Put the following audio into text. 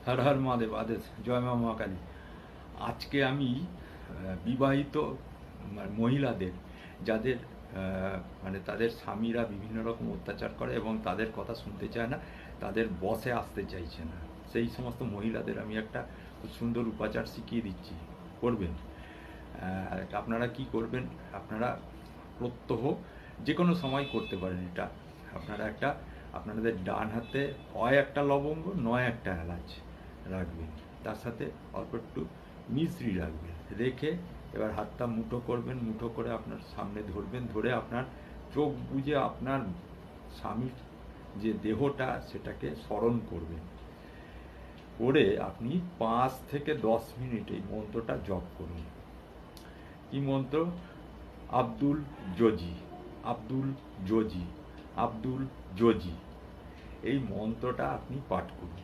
হর হর মহাদেব আদেশ, জয় মা মহাকালী। আজকে আমি বিবাহিত মহিলাদের, যাদের মানে তাদের স্বামীরা বিভিন্ন রকম অত্যাচার করে এবং তাদের কথা শুনতে চায় না, তাদের বসে আসতে চাইছে না, সেই সমস্ত মহিলাদের আমি একটা খুব সুন্দর উপাচার শিখিয়ে দিচ্ছি, করবেন। আপনারা কি করবেন? আপনারা প্রত্যহ যে কোনো সময় করতে পারেন এটা। আপনারা আপনাদের ডান হাতে হয় একটা লবঙ্গ নয় একটা এলাচ রাখবেন, তার সাথে অল্প একটু মিশ্রি রাখবেন, রেখে এবার হাতটা মুঠো করবেন, মুঠো করে আপনার সামনে ধরবেন, ধরে আপনার চোখ বুজে আপনার স্বামীর যে দেহটা সেটাকে স্মরণ করবেন, করে আপনি 5 থেকে 10 মিনিট এই মন্ত্রটা জপ করুন। কি মন্ত্র? আব্দুল জজি, আব্দুল জজি, আব্দুল জজি, এই মন্ত্রটা আপনি পাঠ করুন।